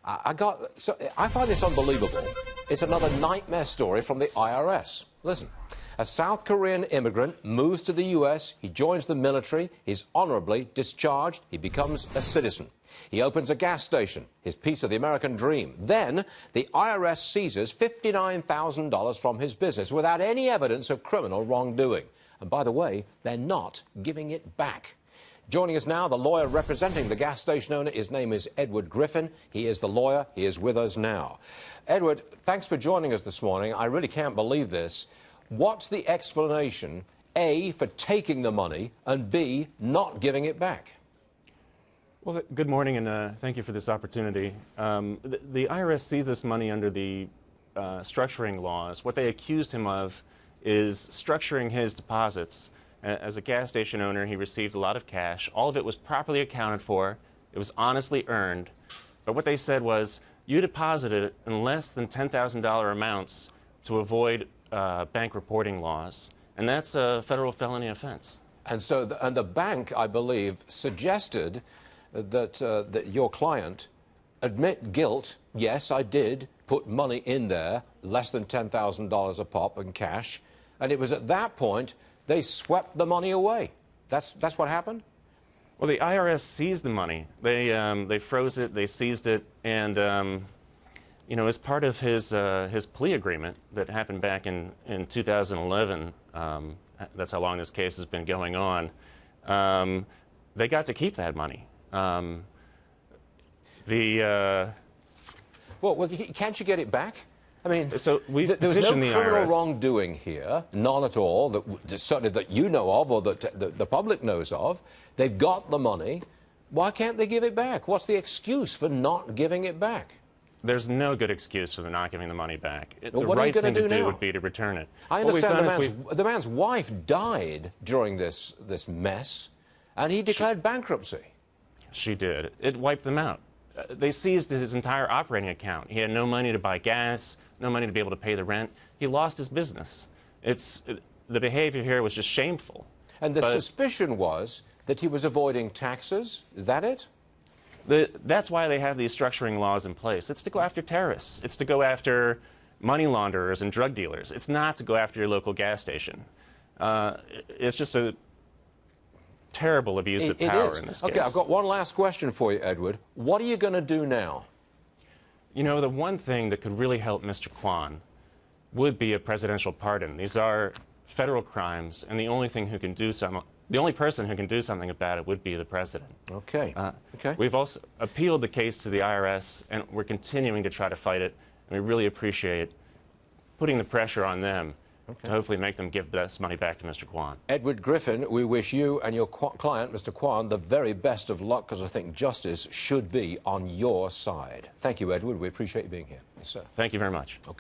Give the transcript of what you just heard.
I find this unbelievable. It's another nightmare story from the IRS. Listen, a South Korean immigrant moves to the U.S., he joins the military, he's honorably discharged, he becomes a citizen. He opens a gas station, his piece of the American dream. Then the IRS seizes $59,000 from his business without any evidence of criminal wrongdoing. And by the way, they're not giving it back. Joining us now, the lawyer representing the gas station owner. His name is Edward Griffin. He is the lawyer. He is with us now. Edward, thanks for joining us this morning. I really can't believe this. What's the explanation, A, for taking the money, and B, not giving it back? Well, good morning, and thank you for this opportunity. The IRS seized this money under the structuring laws. What they accused him of is structuring his deposits. As a gas station owner, he received a lot of cash. All of it was properly accounted for. It was honestly earned. But what they said was, you deposited it in less than $10,000 amounts to avoid bank reporting laws. And that's a federal felony offense. And so the bank, I believe, suggested that your client admit guilt. Yes, I did put money in there, less than $10,000 a pop in cash. And it was at that point they swept the money away. That's what happened? Well, the IRS seized the money. They froze it, they seized it, and you know, as part of his plea agreement that happened back in 2011, that's how long this case has been going on, they got to keep that money. Well, can't you get it back? I mean, so there was no criminal IRS. wrongdoing here, none at all, certainly that you know of or that the public knows of. They've got the money. Why can't they give it back? What's the excuse for not giving it back? There's no good excuse for not giving the money back. Well, the what right are you thing to to do do now? would be to return it. I What we've understand done is the man's wife died during this mess, and he declared bankruptcy. She did. It wiped them out. They seized his entire operating account. He had no money to buy gas, no money to be able to pay the rent. He lost his business. The behavior here was just shameful. And the suspicion was that he was avoiding taxes. Is that it? That's why they have these structuring laws in place. It's to go after terrorists. It's to go after money launderers and drug dealers. It's not to go after your local gas station. It's just a terrible abuse of power in this case. Okay, I've got one last question for you, Edward. What are you going to do now? You know, the one thing that could really help Mr. Kwan would be a presidential pardon. These are federal crimes, and the only person who can do something about it would be the president. Okay. Okay. We've also appealed the case to the IRS, and we're continuing to try to fight it, and we really appreciate putting the pressure on them to hopefully make them give this money back to Mr. Kwan. Edward Griffin, we wish you and your client, Mr. Kwan, the very best of luck, because I think justice should be on your side. Thank you, Edward. We appreciate you being here. Yes, sir. Thank you very much. Okay.